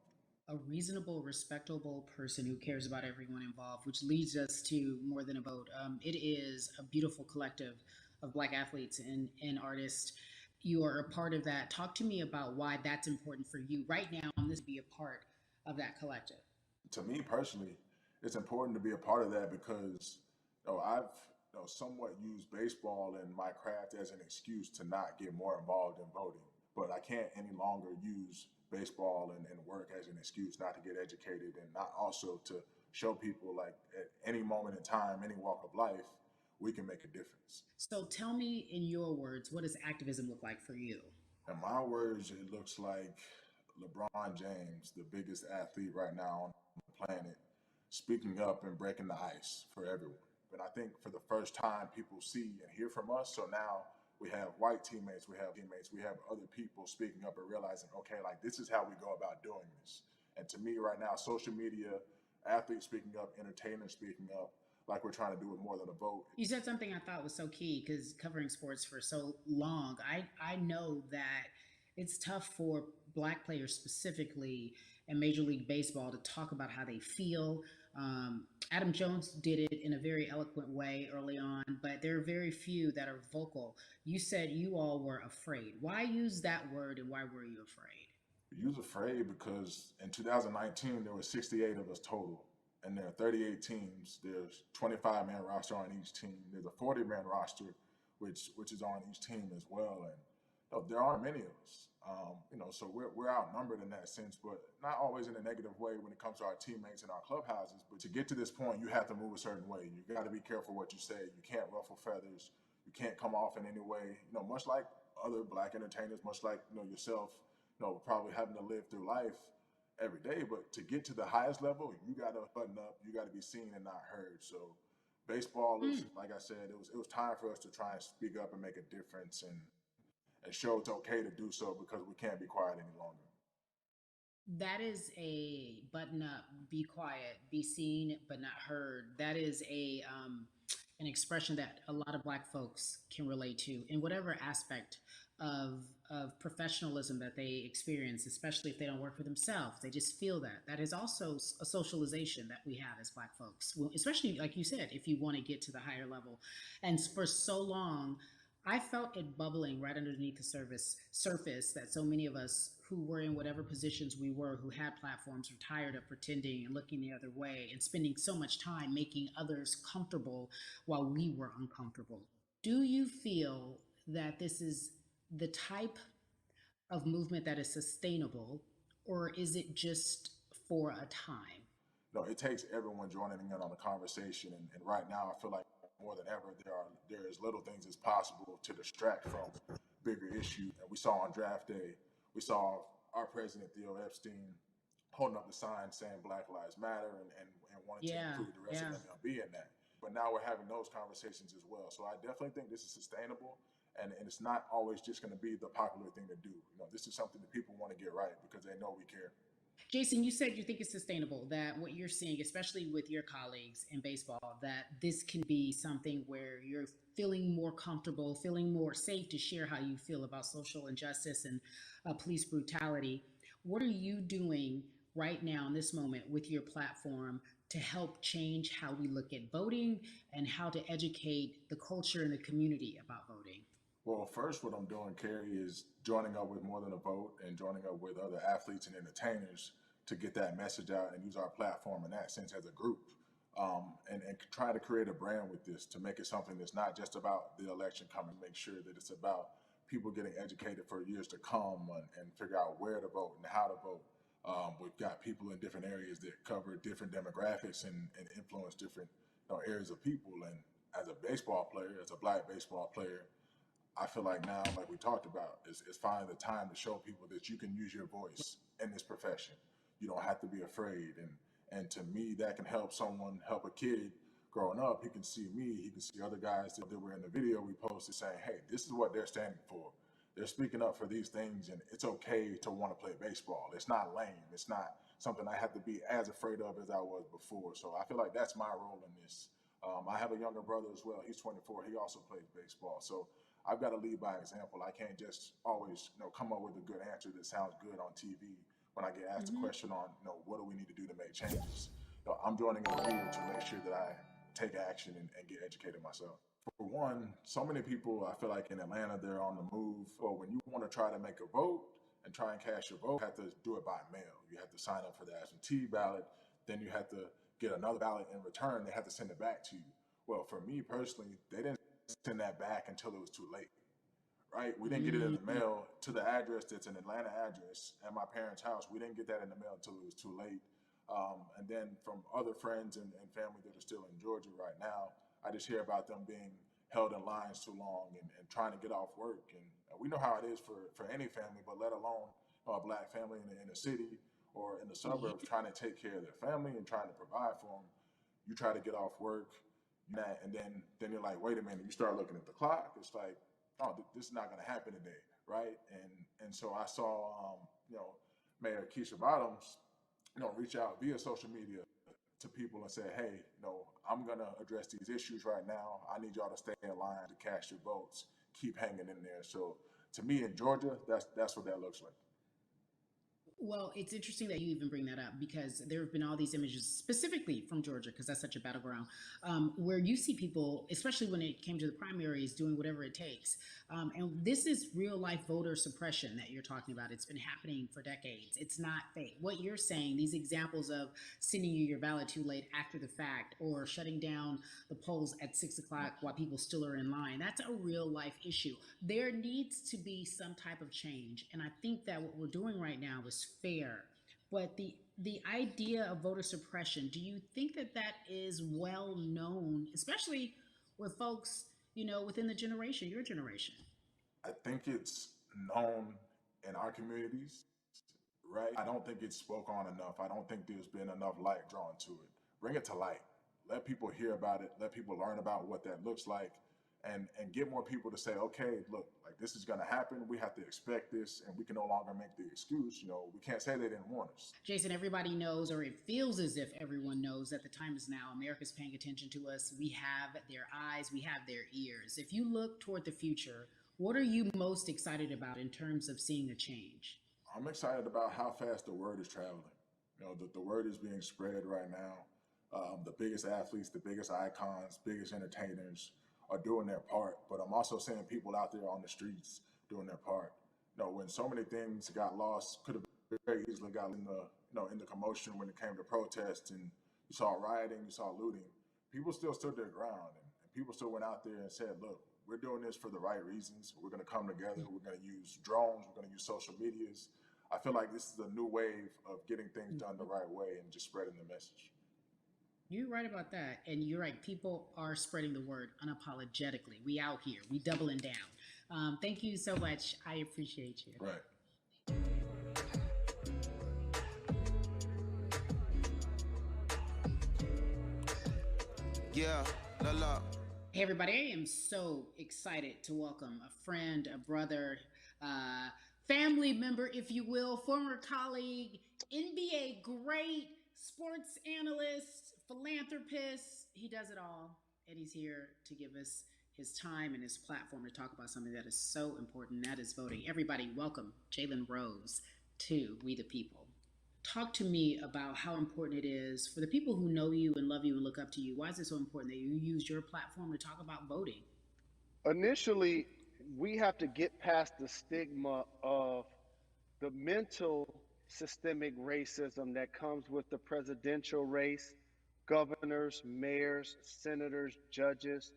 A reasonable, respectable person who cares about everyone involved, which leads us to more than a vote. It is a beautiful collective of Black athletes and artists. You are a part of that. Talk to me about why that's important for you right now on this be a part of that collective. To me personally, it's important to be a part of that because I've somewhat used baseball and my craft as an excuse to not get more involved in voting. But I can't any longer use baseball and work as an excuse not to get educated, and not also to show people, like, at any moment in time, any walk of life, we can make a difference. So tell me in your words, what does activism look like for you? In my words, it looks like LeBron James, the biggest athlete right now on the planet, speaking up and breaking the ice for everyone. But I think for the first time, people see and hear from us. So now we have white teammates, we have other people speaking up and realizing, okay, like, this is how we go about doing this. And to me right now, social media, athletes speaking up, entertainers speaking up, like we're trying to do with more than a vote. You said something I thought was so key because covering sports for so long, I know that it's tough for Black players specifically in Major League Baseball to talk about how they feel. Adam Jones did it in a very eloquent way early on, but there are very few that are vocal. You said you all were afraid. Why use that word and why were you afraid? You was afraid because in 2019 there were 68 of us total, and there are 38 teams. There's 25-man roster on each team. There's a 40-man roster, which is on each team as well. And there aren't many of us. So we're outnumbered in that sense, but not always in a negative way when it comes to our teammates and our clubhouses. But to get to this point, you have to move a certain way. You got to be careful what you say. You can't ruffle feathers. You can't come off in any way. Much like other Black entertainers, much like yourself, probably having to live through life every day. But to get to the highest level, you got to button up. You got to be seen and not heard. So baseball, like I said, it was time for us to try and speak up and make a difference and show it's okay to do so, because we can't be quiet any longer. That is a button up, be quiet, be seen but not heard. That is a an expression that a lot of Black folks can relate to in whatever aspect of professionalism that they experience, especially if they don't work for themselves. They just feel that. That is also a socialization that we have as Black folks, well, especially like you said, if you want to get to the higher level. And for so long, I felt it bubbling right underneath the surface that so many of us who were in whatever positions we were, who had platforms, were tired of pretending and looking the other way and spending so much time making others comfortable while we were uncomfortable. Do you feel that this is the type of movement that is sustainable, or is it just for a time? No, it takes everyone joining in on the conversation. And right now, I feel like more than ever, there is little things as possible to distract from bigger issues. And we saw on draft day, we saw our president, Theo Epstein, holding up the sign saying Black Lives Matter and wanting to include the rest of MLB in that. But now we're having those conversations as well. So I definitely think this is sustainable. And it's not always just going to be the popular thing to do. This is something that people want to get right because they know we care. Jason, you said you think it's sustainable, that what you're seeing, especially with your colleagues in baseball, that this can be something where you're feeling more comfortable, feeling more safe to share how you feel about social injustice and police brutality. What are you doing right now in this moment with your platform to help change how we look at voting and how to educate the culture and the community about voting? Well, first, what I'm doing, Carrie, is joining up with More Than a Vote and joining up with other athletes and entertainers to get that message out and use our platform in that sense as a group. And try to create a brand with this to make it something that's not just about the election coming, make sure that it's about people getting educated for years to come and figure out where to vote and how to vote. We've got people in different areas that cover different demographics and influence different areas of people. And as a baseball player, as a black baseball player, I feel like now, like we talked about, is finding the time to show people that you can use your voice in this profession. You don't have to be afraid. And to me, that can help someone, help a kid growing up. He can see me, he can see other guys that were in the video we posted saying, hey, this is what they're standing for. They're speaking up for these things, and it's okay to want to play baseball. It's not lame. It's not something I have to be as afraid of as I was before. So I feel like that's my role in this. I have a younger brother as well. He's 24. He also plays baseball. So I've got to lead by example. I can't just always, come up with a good answer that sounds good on TV when I get asked a question on, what do we need to do to make changes. I'm joining a here to make sure that I take action and get educated myself. For one, so many people, I feel like in Atlanta, they're on the move. Or when you want to try to make a vote and try and cast your vote, you have to do it by mail. You have to sign up for the absentee ballot. Then you have to get another ballot in return. They have to send it back to you. Well, for me personally, they didn't send that back until it was too late, right? We didn't get it in the mail to the address that's an Atlanta address at my parents' house. We didn't get that in the mail until it was too late. And then from other friends and family that are still in Georgia right now, I just hear about them being held in lines too long and trying to get off work. And we know how it is for any family, but let alone a black family in the inner city or in the suburbs trying to take care of their family and trying to provide for them. You try to get off work, and then you're like, wait a minute. You start looking at the clock. It's like, oh, this is not going to happen today, right? And so I saw, Mayor Keisha Bottoms, reach out via social media to people and say, hey, I'm going to address these issues right now. I need y'all to stay in line to cast your votes. Keep hanging in there. So to me in Georgia, that's what that looks like. Well, it's interesting that you even bring that up because there have been all these images specifically from Georgia, because that's such a battleground, where you see people, especially when it came to the primaries, doing whatever it takes. And this is real life voter suppression that you're talking about. It's been happening for decades. It's not fake. What you're saying, these examples of sending you your ballot too late after the fact or shutting down the polls at 6 o'clock while people still are in line, that's a real life issue. There needs to be some type of change. And I think that what we're doing right now is fair. But the idea of voter suppression, do you think that that is well known, especially with folks, within the generation, your generation? I think it's known in our communities, right? I don't think it's spoke on enough. I don't think there's been enough light drawn to it. Bring it to light. Let people hear about it. Let people learn about what that looks like, and get more people to say, okay, look, like this is going to happen. We have to expect this, and we can no longer make the excuse. We can't say they didn't warn us. Jason, everybody knows, or it feels as if everyone knows, that the time is now. America's paying attention to us. We have their eyes, we have their ears. If you look toward the future, what are you most excited about in terms of seeing a change? I'm excited about how fast the word is traveling. The word is being spread right now. The biggest athletes, the biggest icons, biggest entertainers are doing their part. But I'm also seeing people out there on the streets doing their part. When so many things got lost, could have very easily got in the commotion when it came to protests, and you saw rioting, you saw looting. People still stood their ground, and people still went out there and said, look, we're doing this for the right reasons. We're going to come together. We're going to use drones. We're going to use social medias. I feel like this is a new wave of getting things done the right way and just spreading the message. You're right about that. And you're right. People are spreading the word unapologetically. We out here. We doubling down. Thank you so much. I appreciate you. Right. Yeah, la la. Hey, everybody. I am so excited to welcome a friend, a brother, family member, if you will, former colleague, NBA great, sports analyst, philanthropist. He does it all. And he's here to give us his time and his platform to talk about something that is so important. That is voting. Everybody, welcome Jalen Rose to We the People. Talk to me about how important it is for the people who know you and love you and look up to you. Why is it so important that you use your platform to talk about voting? Initially, we have to get past the stigma of the mental systemic racism that comes with the presidential race, governors, mayors, senators, judges.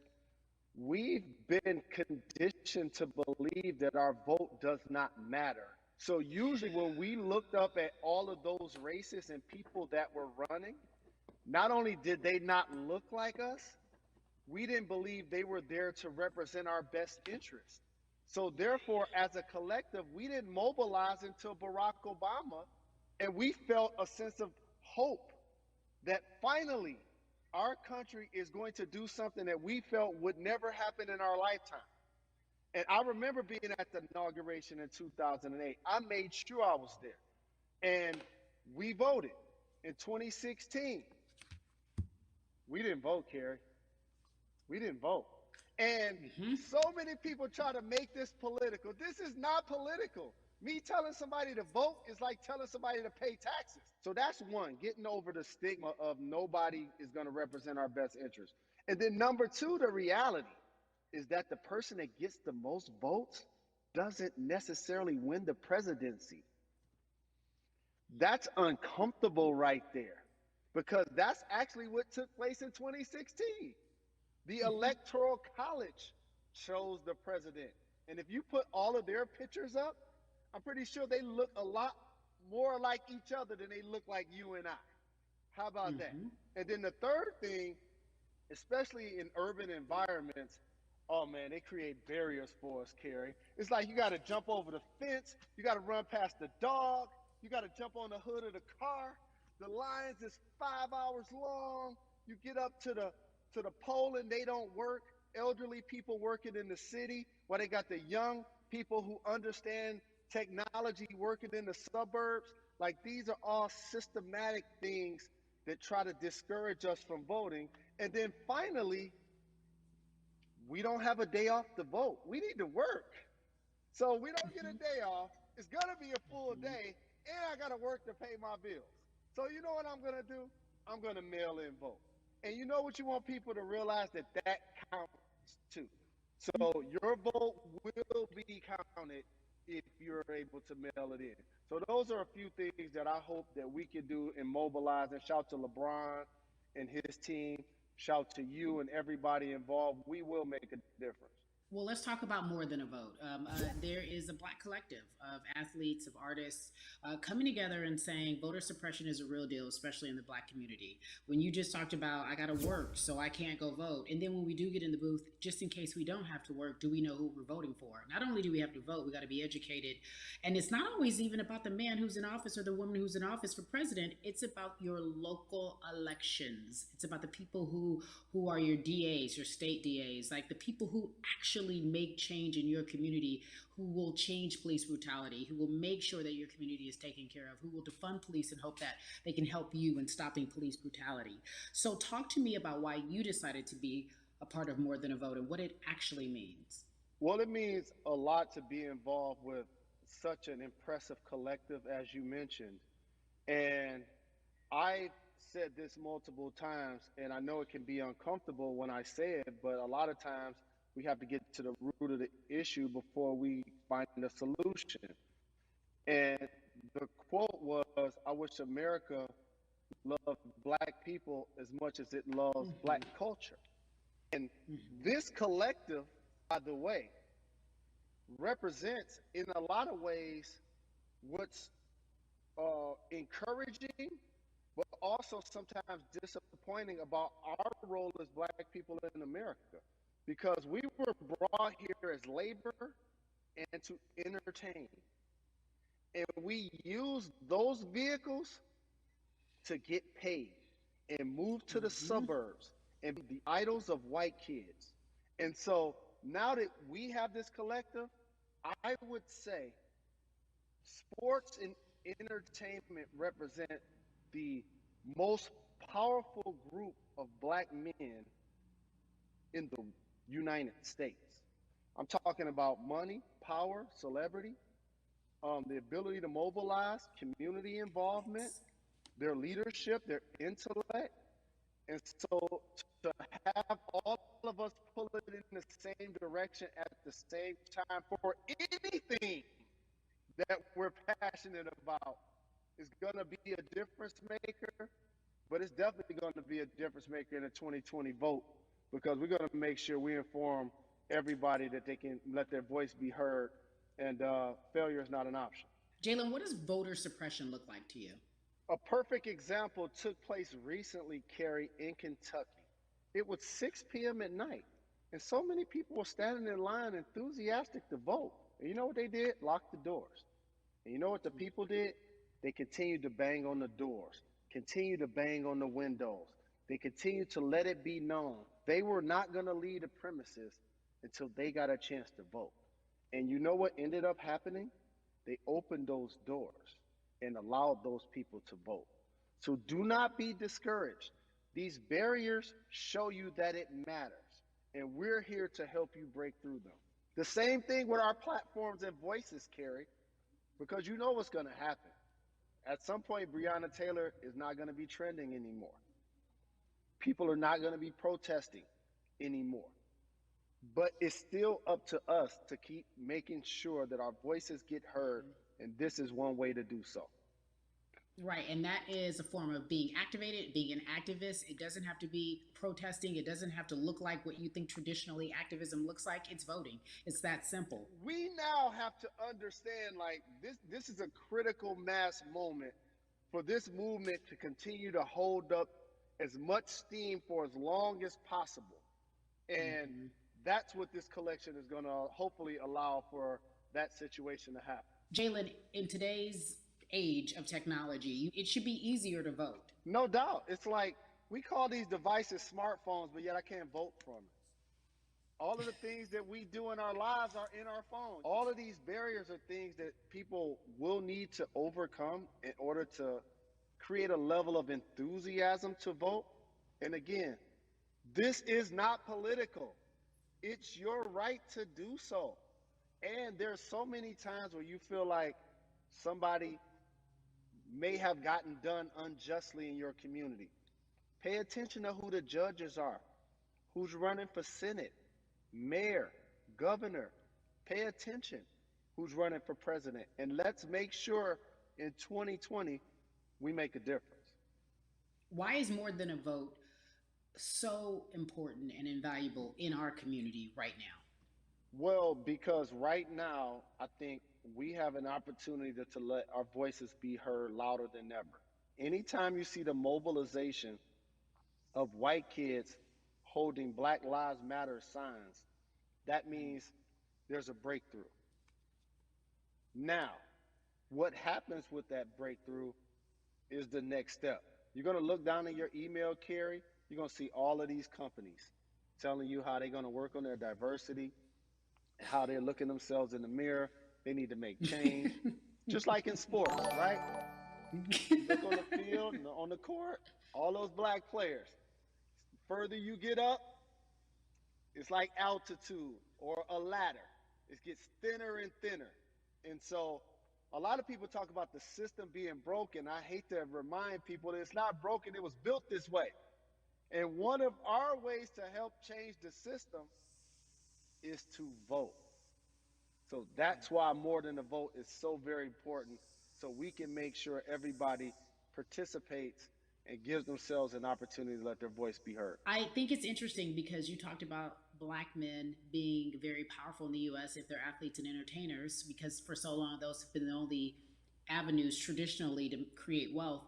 We've been conditioned to believe that our vote does not matter. So usually when we looked up at all of those races and people that were running, not only did they not look like us, we didn't believe they were there to represent our best interests. So therefore, as a collective, we didn't mobilize until Barack Obama, and we felt a sense of hope that finally our country is going to do something that we felt would never happen in our lifetime. And I remember being at the inauguration in 2008. I made sure I was there. And we voted. In 2016, we didn't vote, Carrie. We didn't vote. And so many people try to make this political. This is not political. Me telling somebody to vote is like telling somebody to pay taxes. So that's one, getting over the stigma of nobody is going to represent our best interest. And then number two, the reality is that the person that gets the most votes doesn't necessarily win the presidency. That's uncomfortable right there, because that's actually what took place in 2016. The Electoral College chose the president. And if you put all of their pictures up, I'm pretty sure they look a lot more like each other than they look like you and I. How about that? And then the third thing, especially in urban environments, oh man, they create barriers for us, Carrie. It's like you got to jump over the fence, you got to run past the dog, you got to jump on the hood of the car. The lines is 5 hours long. You get up to the poll and they don't work. Elderly people working in the city, while they got the young people who understand technology working in the suburbs. Like, these are all systematic things that try to discourage us from voting. And then finally, we don't have a day off to vote. We need to work. So we don't get a day off. It's going to be a full day, and I got to work to pay my bills. So you know what I'm going to do? I'm going to mail in vote. And you know what you want people to realize? That counts too. So your vote will be counted if you're able to mail it in. So those are a few things that I hope that we can do and mobilize. And shout to LeBron and his team. Shout to you and everybody involved. We will make a difference. Well, let's talk about more than a vote. There is a Black collective of athletes, of artists coming together and saying voter suppression is a real deal, especially in the Black community. When you just talked about, I got to work, so I can't go vote. And then when we do get in the booth, just in case we don't have to work, do we know who we're voting for? Not only do we have to vote, we got to be educated. And it's not always even about the man who's in office or the woman who's in office for president. It's about your local elections. It's about the people who are your DAs, your state DAs, like the people who actually make change in your community, who will change police brutality, who will make sure that your community is taken care of, who will defund police and hope that they can help you in stopping police brutality. So talk to me about why you decided to be a part of More Than a Vote and what it actually means. Well, it means a lot to be involved with such an impressive collective, as you mentioned. And I said this multiple times, and I know it can be uncomfortable when I say it, but a lot of times we have to get to the root of the issue before we find a solution. And the quote was, I wish America loved Black people as much as it loves Black culture. And this collective, by the way, represents in a lot of ways what's encouraging, but also sometimes disappointing about our role as Black people in America. Because we were brought here as labor and to entertain. And we use those vehicles to get paid and move to the suburbs and be the idols of white kids. And so now that we have this collective, I would say sports and entertainment represent the most powerful group of black men in the United States. I'm talking about money, power, celebrity, the ability to mobilize, community involvement, their leadership, their intellect. And so to have all of us pull it in the same direction at the same time for anything that we're passionate about is going to be a difference maker, but it's definitely going to be a difference maker in the 2020 vote because we're going to make sure we inform everybody that they can let their voice be heard, and failure is not an option. Jalen, what does voter suppression look like to you? A perfect example took place recently, Carrie, in Kentucky. It was 6 p.m. at night, and so many people were standing in line enthusiastic to vote. And you know what they did? Locked the doors. And you know what the people did? They continued to bang on the doors, continued to bang on the windows. They continued to let it be known they were not going to leave the premises until they got a chance to vote. And you know what ended up happening? They opened those doors and allowed those people to vote. So do not be discouraged. These barriers show you that it matters, and we're here to help you break through them. The same thing with our platforms and voices, Carrie, because you know what's going to happen. At some point, Breonna Taylor is not going to be trending anymore. People are not going to be protesting anymore. But it's still up to us to keep making sure that our voices get heard, and this is one way to do so. Right, and that is a form of being activated, being an activist. It doesn't have to be protesting. It doesn't have to look like what you think traditionally activism looks like. It's voting. It's that simple. We now have to understand, like, this is a critical mass moment for this movement to continue to hold up as much steam for as long as possible. And that's what this collection is going to hopefully allow for that situation to happen. Jalen, in today's age of technology, it should be easier to vote. No doubt. It's like we call these devices smartphones, but yet I can't vote from it. All of the things that we do in our lives are in our phone. All of these barriers are things that people will need to overcome in order to create a level of enthusiasm to vote. And again, this is not political. It's your right to do so. And there's so many times where you feel like somebody may have gotten done unjustly in your community. Pay attention to who the judges are, who's running for Senate, mayor, governor. Pay attention who's running for president. And let's make sure in 2020 we make a difference. Why is more than a vote so important and invaluable in our community right now? Well, because right now, I think we have an opportunity to let our voices be heard louder than ever. Anytime you see the mobilization of white kids holding Black Lives Matter signs, that means there's a breakthrough. Now, what happens with that breakthrough is the next step. You're going to look down in your email, Carrie. You're going to see all of these companies telling you how they're going to work on their diversity, how they're looking themselves in the mirror. They need to make change, just like in sports, right? You look on the field, on the court, all those black players. Further you get up, it's like altitude or a ladder. It gets thinner and thinner. And so a lot of people talk about the system being broken. I hate to remind people that it's not broken. It was built this way. And one of our ways to help change the system is to vote. So that's why more than a vote is so very important, so we can make sure everybody participates and gives themselves an opportunity to let their voice be heard. I think it's interesting because you talked about black men being very powerful in the U.S. if they're athletes and entertainers, because for so long those have been the only avenues traditionally to create wealth.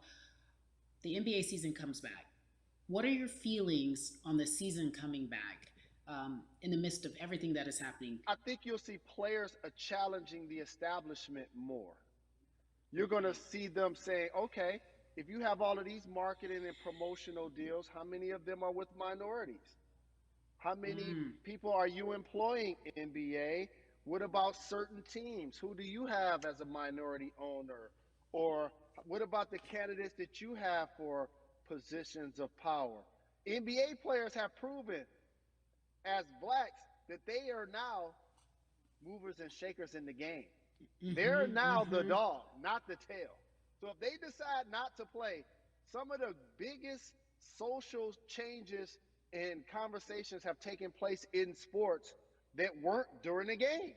The NBA season comes back. What are your feelings on the season coming back? In the midst of everything that is happening? I think you'll see players challenging the establishment more. You're going to see them saying, okay, if you have all of these marketing and promotional deals, how many of them are with minorities? How many people are you employing, NBA? What about certain teams? Who do you have as a minority owner? Or what about the candidates that you have for positions of power? NBA players have proven as blacks that they are now movers and shakers in the game. They're now the dog, not the tail. So if they decide not to play, some of the biggest social changes and conversations have taken place in sports that weren't during the game.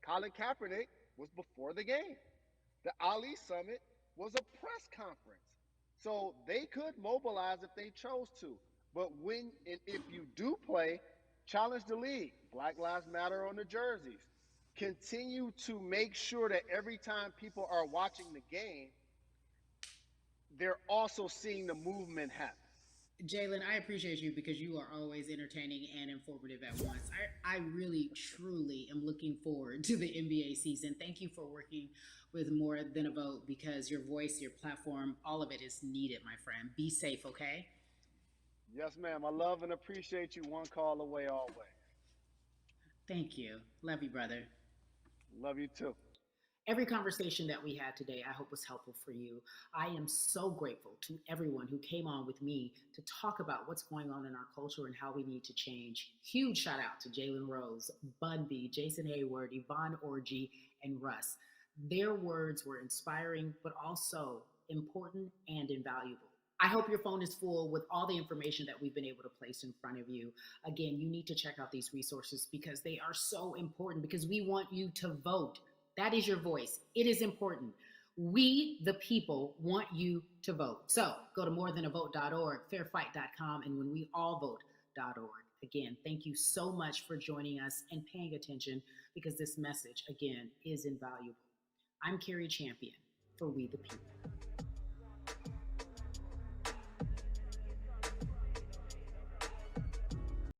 Colin Kaepernick was before the game. The Ali Summit was a press conference. So they could mobilize if they chose to. But when and if you do play, challenge the league. Black Lives Matter on the jerseys. Continue to make sure that every time people are watching the game, they're also seeing the movement happen. Jalen, I appreciate you because you are always entertaining and informative at once. I really, truly am looking forward to the NBA season. Thank you for working with More Than a Vote because your voice, your platform, all of it is needed, my friend. Be safe, okay? Yes, ma'am. I love and appreciate you. One call away always. Thank you. Love you, brother. Love you too. Every conversation that we had today, I hope was helpful for you. I am so grateful to everyone who came on with me to talk about what's going on in our culture and how we need to change. Huge shout out to Jalen Rose, Bun B, Jason Hayward, Yvonne Orgy, and Russ. Their words were inspiring, but also important and invaluable. I hope your phone is full with all the information that we've been able to place in front of you. Again, you need to check out these resources because they are so important because we want you to vote. That is your voice. It is important. We, the people, want you to vote. So go to morethanavote.org, fairfight.com, and whenweallvote.org. Again, thank you so much for joining us and paying attention because this message, again, is invaluable. I'm Carrie Champion for We the People.